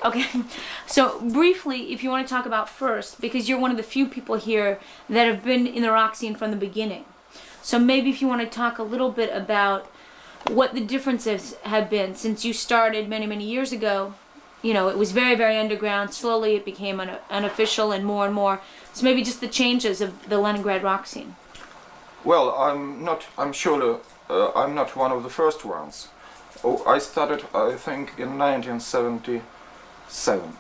Okay, so briefly, if you want to talk about first, because you're one of the few people here that have been in the rock scene from the beginning. So maybe if you want to talk a little bit about what the differences have been since you started many, many years ago. You know, it was very, very underground. Slowly it became unofficial and more. So maybe just the changes of the Leningrad rock scene. Well, I'm surely, I'm not one of the first ones. Oh, I started, I think, in 1977.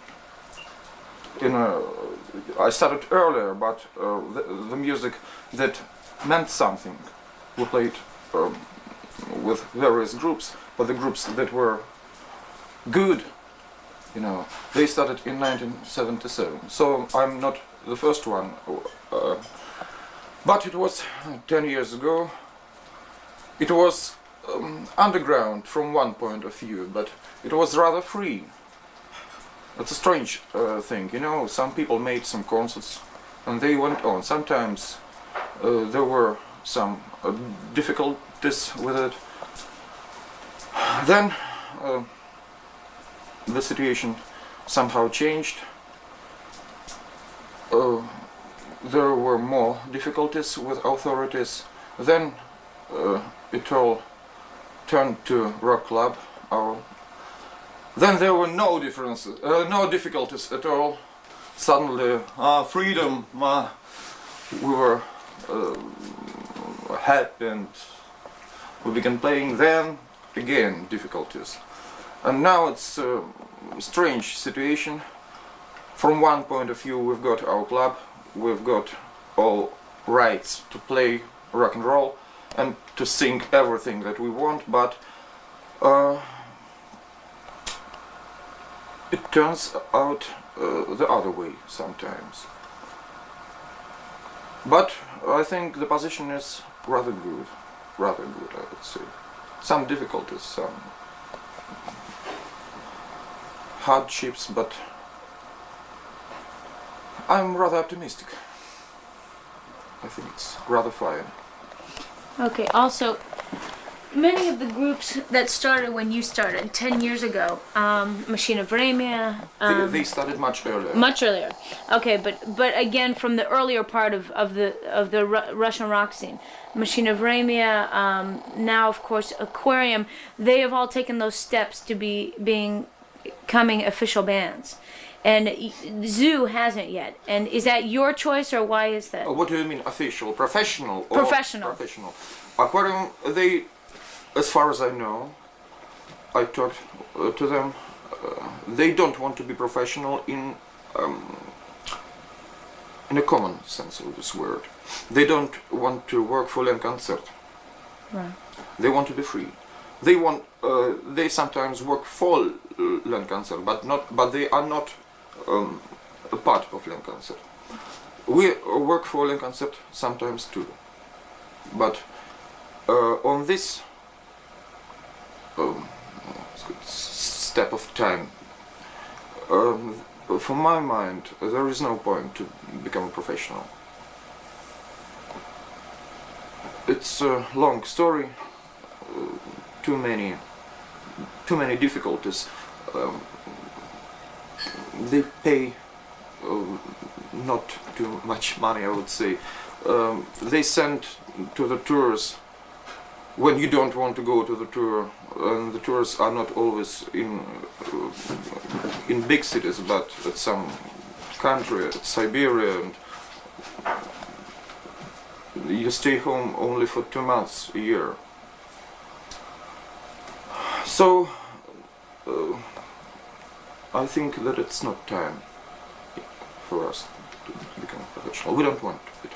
I started earlier, but the music that meant something. We played with various groups, but the groups that were good, you know, they started in 1977. So I'm not the first one, but it was 10 years ago. It was underground from one point of view, but it was rather free. It's a strange thing, you know. Some people made some concerts and they went on. Sometimes there were some difficulties with it. Then the situation somehow changed. There were more difficulties with authorities. Then it all turned to rock club. Then there were no differences, no difficulties at all. Suddenly, freedom. We were happy and we began playing. Then again difficulties, and now it's a strange situation. From one point of view, we've got our club, we've got all rights to play rock and roll and to sing everything that we want, but it turns out the other way sometimes. But I think the position is rather good, I would say. Some difficulties, some hardships, but I'm rather optimistic. I think it's rather fine. Okay, also, many of the groups that started when you started 10 years ago, Machina Vremya, they started much earlier. Much earlier. Okay, but again from the earlier part of the Russian rock scene, Machina Vremya, now of course Aquarium, they have all taken those steps to becoming official bands. And Zoo hasn't yet. And is that your choice, or why is that? What do you mean official? Professional? Or professional. Professional. Aquarium, they, as far as I know, I talked to them, they don't want to be professional in a common sense of this word. They don't want to work for Lenkoncert. Right. They want to be free. They want. They sometimes work for Lenkoncert, but they are not a part of Lenkoncert. We work for Lenkoncert sometimes too, but on this step of time, for my mind, there is no point to become a professional. It's a long story. Too many difficulties. They pay not too much money, I would say. They send to the tours when you don't want to go to the tour, and the tours are not always in big cities, but at some country, at Siberia, and you stay home only for 2 months a year. So I think that it's not time for us to become professional. We don't want it.